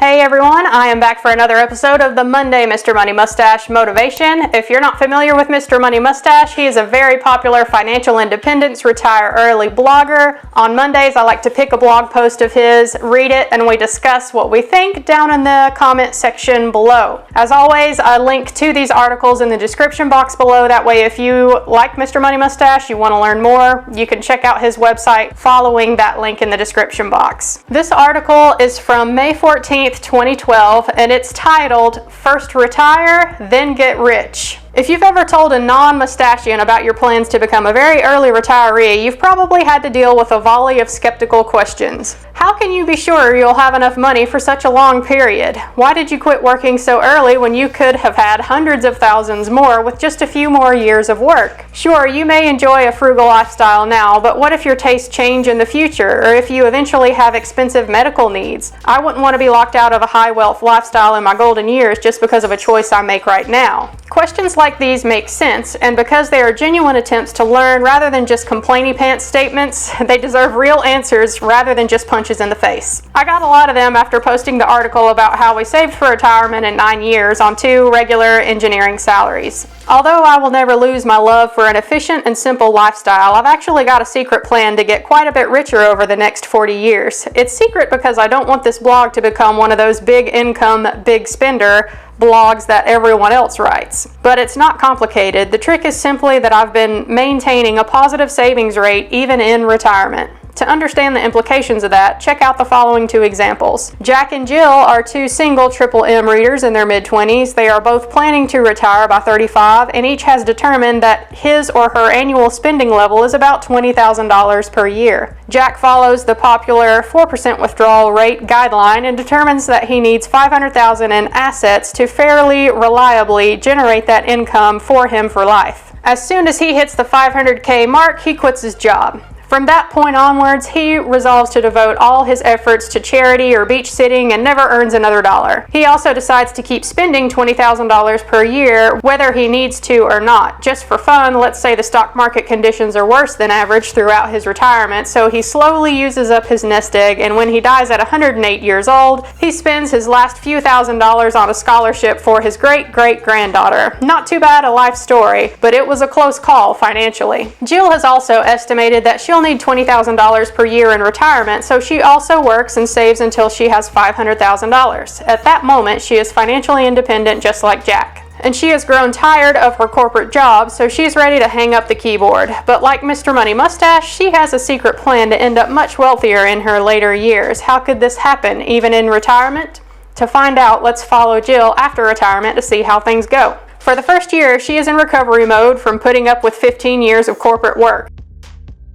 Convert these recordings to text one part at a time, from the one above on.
Hey everyone, I am back for another episode of the Monday Mr. Money Mustache Motivation. If you're not familiar with Mr. Money Mustache, he is a very popular financial independence, retire early blogger. On Mondays, I like to pick a blog post of his, read it, and we discuss what we think down in the comment section below. As always, I link to these articles in the description box below. That way, if you like Mr. Money Mustache, you want to learn more, you can check out his website following that link in the description box. This article is from May 14th, 2012, and it's titled, First Retire, Then Get Rich. If you've ever told a non-mustachian about your plans to become a very early retiree, you've probably had to deal with a volley of skeptical questions. How can you be sure you'll have enough money for such a long period? Why did you quit working so early when you could have had hundreds of thousands more with just a few more years of work? Sure, you may enjoy a frugal lifestyle now, but what if your tastes change in the future, or if you eventually have expensive medical needs? I wouldn't want to be locked out of a high-wealth lifestyle in my golden years just because of a choice I make right now. Questions like these make sense, and because they are genuine attempts to learn rather than just complainy pants statements, they deserve real answers rather than just punches in the face. I got a lot of them after posting the article about how we saved for retirement in 9 years on 2 regular engineering salaries. Although I will never lose my love for an efficient and simple lifestyle, I've actually got a secret plan to get quite a bit richer over the next 40 years. It's secret because I don't want this blog to become one of those big income, big spender blogs that everyone else writes. But it's not complicated. The trick is simply that I've been maintaining a positive savings rate even in retirement. To understand the implications of that, check out the following 2 examples. Jack and Jill are 2 single MMM readers in their mid-20s. They are both planning to retire by 35, and each has determined that his or her annual spending level is about $20,000 per year. Jack follows the popular 4% withdrawal rate guideline and determines that he needs $500,000 in assets to fairly reliably generate that income for him for life. As soon as he hits the $500K mark, he quits his job. From that point onwards, he resolves to devote all his efforts to charity or beach sitting and never earns another dollar. He also decides to keep spending $20,000 per year, whether he needs to or not. Just for fun, let's say the stock market conditions are worse than average throughout his retirement, so he slowly uses up his nest egg, and when he dies at 108 years old, he spends his last few $1,000s on a scholarship for his great-great-granddaughter. Not too bad a life story, but it was a close call financially. Jill has also estimated that she'll need $20,000 per year in retirement, so she also works and saves until she has $500,000. At that moment, she is financially independent just like Jack. And she has grown tired of her corporate job, so she's ready to hang up the keyboard. But like Mr. Money Mustache, she has a secret plan to end up much wealthier in her later years. How could this happen, even in retirement? To find out, let's follow Jill after retirement to see how things go. For the first year, she is in recovery mode from putting up with 15 years of corporate work.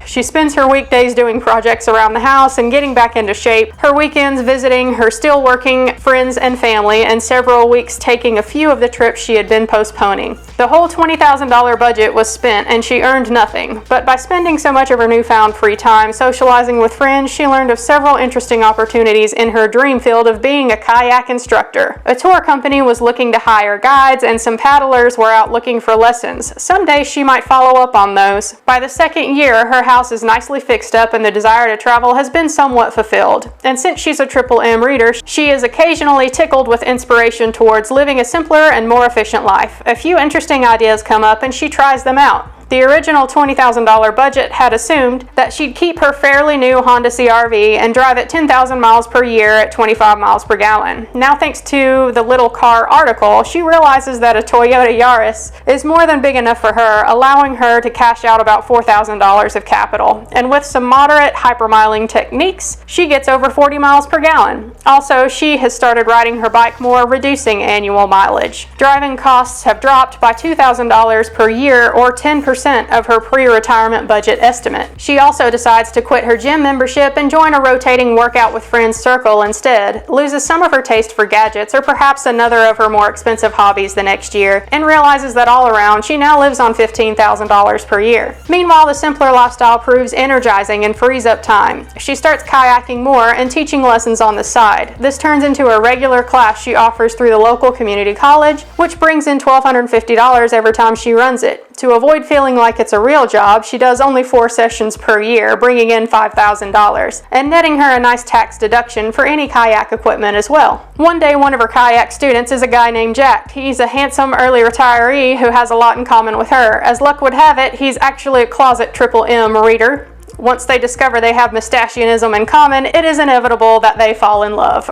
She spends her weekdays doing projects around the house and getting back into shape, her weekends visiting her still working friends and family, and several weeks taking a few of the trips she had been postponing. The whole $20,000 budget was spent and she earned nothing, but by spending so much of her newfound free time socializing with friends, she learned of several interesting opportunities in her dream field of being a kayak instructor. A tour company was looking to hire guides and some paddlers were out looking for lessons. Someday she might follow up on those. By the second year, her house is nicely fixed up and the desire to travel has been somewhat fulfilled. And since she's a MMM reader, she is occasionally tickled with inspiration towards living a simpler and more efficient life. A few interesting ideas come up and she tries them out. The original $20,000 budget had assumed that she'd keep her fairly new Honda CR-V and drive it 10,000 miles per year at 25 miles per gallon. Now, thanks to the Little Car article, she realizes that a Toyota Yaris is more than big enough for her, allowing her to cash out about $4,000 of capital. And with some moderate hypermiling techniques, she gets over 40 miles per gallon. Also, she has started riding her bike more, reducing annual mileage. Driving costs have dropped by $2,000 per year, or 10% of her pre-retirement budget estimate. She also decides to quit her gym membership and join a rotating workout with friends circle instead, loses some of her taste for gadgets or perhaps another of her more expensive hobbies the next year, and realizes that all around she now lives on $15,000 per year. Meanwhile, the simpler lifestyle proves energizing and frees up time. She starts kayaking more and teaching lessons on the side. This turns into a regular class she offers through the local community college, which brings in $1,250 every time she runs it. To avoid feeling like it's a real job, she does only 4 sessions per year, bringing in $5,000, and netting her a nice tax deduction for any kayak equipment as well. One day, one of her kayak students is a guy named Jack. He's a handsome early retiree who has a lot in common with her. As luck would have it, he's actually a closet M reader. Once they discover they have Mustachianism in common, it is inevitable that they fall in love.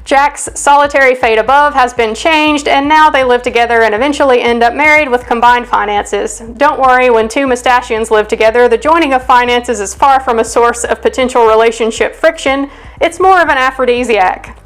Jack's solitary fate above has been changed, and now they live together and eventually end up married with combined finances. Don't worry, when two Mustachians live together, the joining of finances is far from a source of potential relationship friction. It's more of an aphrodisiac.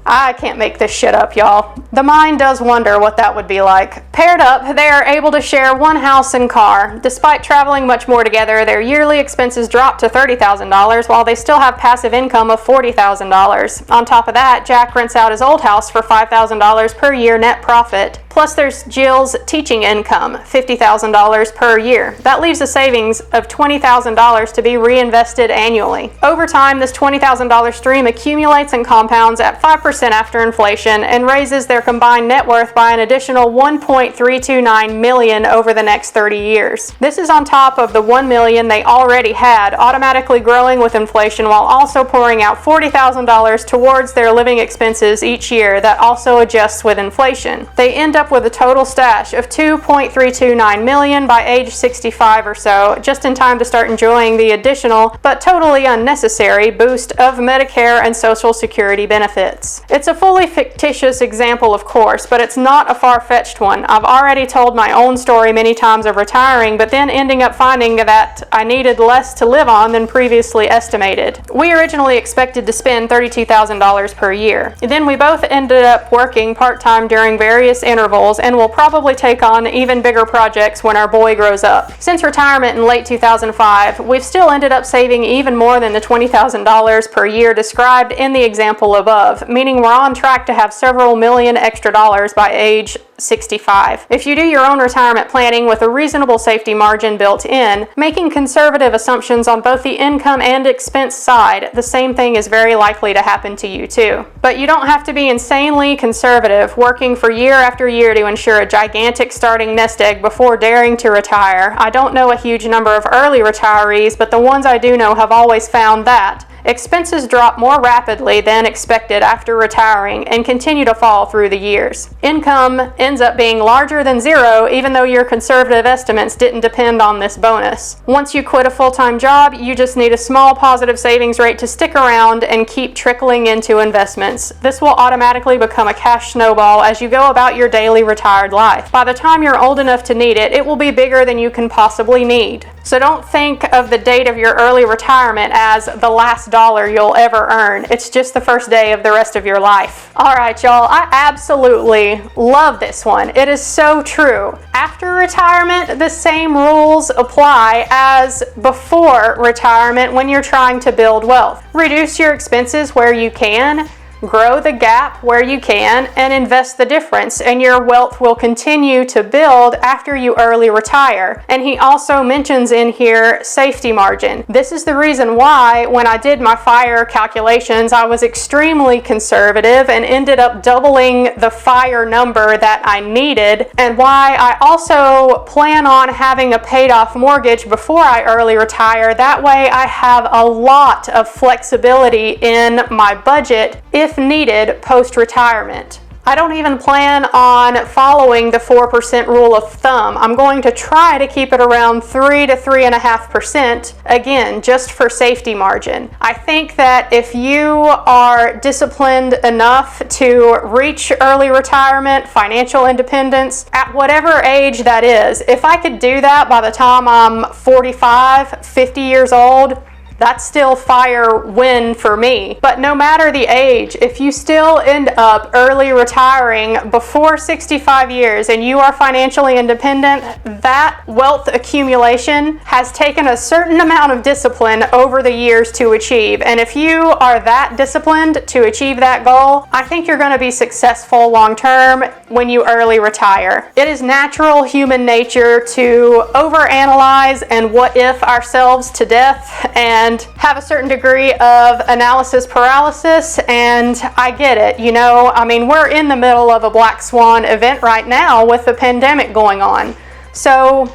I can't make this shit up, y'all. The mind does wonder what that would be like. Paired up, they are able to share one house and car. Despite traveling much more together, their yearly expenses drop to $30,000 while they still have passive income of $40,000. On top of that, Jack rents out his old house for $5,000 per year net profit. Plus there's Jill's teaching income, $50,000 per year. That leaves a savings of $20,000 to be reinvested annually. Over time, this $20,000 stream accumulates and compounds at 5% after inflation and raises their combined net worth by an additional $1.329 million over the next 30 years. This is on top of the $1 million they already had, automatically growing with inflation while also pouring out $40,000 towards their living expenses each year that also adjusts with inflation. They end up with a total stash of $2.329 million by age 65 or so, just in time to start enjoying the additional but totally unnecessary boost of Medicare and Social Security benefits. It's a fully fictitious example, of course, but it's not a far-fetched one. I've already told my own story many times of retiring, but then ending up finding that I needed less to live on than previously estimated. We originally expected to spend $32,000 per year. Then we both ended up working part-time during various intervals and will probably take on even bigger projects when our boy grows up. Since retirement in late 2005, we've still ended up saving even more than the $20,000 per year described in the example above, meaning we're on track to have several million extra dollars by age 65. If you do your own retirement planning with a reasonable safety margin built in, making conservative assumptions on both the income and expense side, the same thing is very likely to happen to you too. But you don't have to be insanely conservative, working for year after year to ensure a gigantic starting nest egg before daring to retire. I don't know a huge number of early retirees, but the ones I do know have always found that expenses drop more rapidly than expected after retiring and continue to fall through the years. Income ends up being larger than zero, even though your conservative estimates didn't depend on this bonus. Once you quit a full-time job, you just need a small positive savings rate to stick around and keep trickling into investments. This will automatically become a cash snowball as you go about your daily retired life. By the time you're old enough to need it, it will be bigger than you can possibly need. So don't think of the date of your early retirement as the last dollar you'll ever earn. It's just the first day of the rest of your life. All right, y'all, I absolutely love this one. It is so true. After retirement, the same rules apply as before retirement when you're trying to build wealth. Reduce your expenses where you can, grow the gap where you can, and invest the difference, and your wealth will continue to build after you early retire. And he also mentions in here safety margin. This is the reason why when I did my FIRE calculations, I was extremely conservative and ended up doubling the FIRE number that I needed, and why I also plan on having a paid off mortgage before I early retire. That way I have a lot of flexibility in my budget if needed post-retirement. I don't even plan on following the 4% rule of thumb. I'm going to try to keep it around 3 to 3.5%, again, just for safety margin. I think that if you are disciplined enough to reach early retirement, financial independence, at whatever age that is, if I could do that by the time I'm 45, 50 years old, that's still FIRE win for me. But no matter the age, if you still end up early retiring before 65 years and you are financially independent, that wealth accumulation has taken a certain amount of discipline over the years to achieve. And if you are that disciplined to achieve that goal, I think you're going to be successful long term when you early retire. It is natural human nature to overanalyze and what if ourselves to death and have a certain degree of analysis paralysis, and I get it. You know, I mean, we're in the middle of a black swan event right now with the pandemic going on. So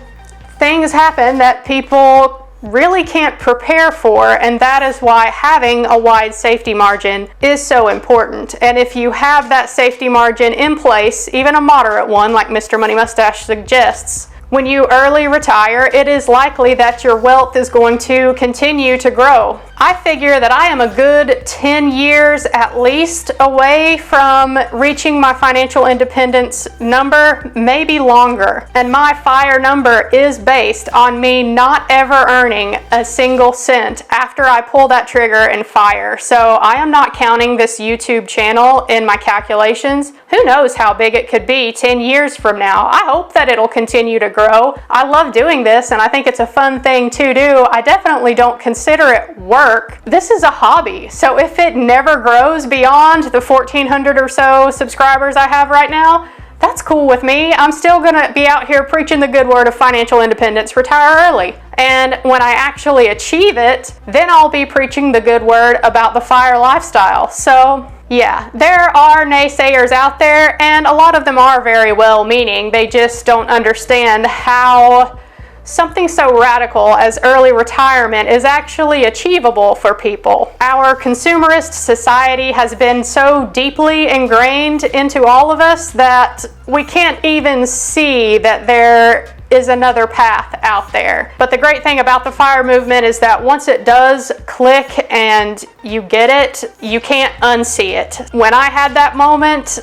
things happen that people really can't prepare for, and that is why having a wide safety margin is so important. And if you have that safety margin in place, even a moderate one like Mr. Money Mustache suggests, when you early retire, it is likely that your wealth is going to continue to grow. I figure that I am a good 10 years at least away from reaching my financial independence number, maybe longer. And my FIRE number is based on me not ever earning a single cent after I pull that trigger and FIRE. So I am not counting this YouTube channel in my calculations. Who knows how big it could be 10 years from now? I hope that it'll continue to grow. I love doing this and I think it's a fun thing to do. I definitely don't consider it work. This is a hobby. So if it never grows beyond the 1,400 or so subscribers I have right now, that's cool with me. I'm still gonna be out here preaching the good word of financial independence, retire early. And when I actually achieve it, then I'll be preaching the good word about the FIRE lifestyle. So yeah, there are naysayers out there, and a lot of them are very well-meaning. They just don't understand how something so radical as early retirement is actually achievable for people. Our consumerist society has been so deeply ingrained into all of us that we can't even see that there is another path out there. But the great thing about the FIRE movement is that once it does click and you get it, you can't unsee it. When I had that moment,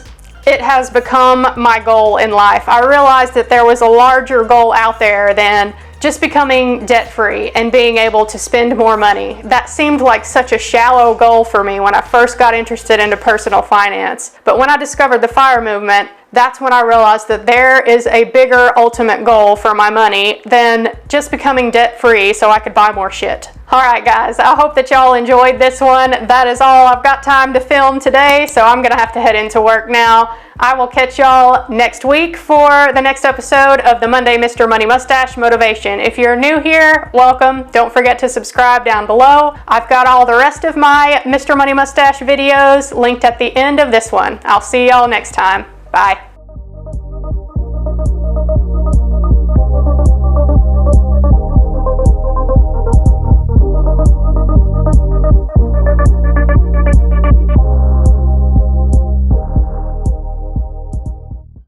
it has become my goal in life. I realized that there was a larger goal out there than just becoming debt-free and being able to spend more money. That seemed like such a shallow goal for me when I first got interested into personal finance. But when I discovered the FIRE movement, that's when I realized that there is a bigger ultimate goal for my money than just becoming debt-free so I could buy more shit. Alright guys, I hope that y'all enjoyed this one. That is all I've got time to film today, so I'm gonna have to head into work now. I will catch y'all next week for the next episode of the Monday Mr. Money Mustache Motivation. If you're new here, welcome. Don't forget to subscribe down below. I've got all the rest of my Mr. Money Mustache videos linked at the end of this one. I'll see y'all next time. Bye.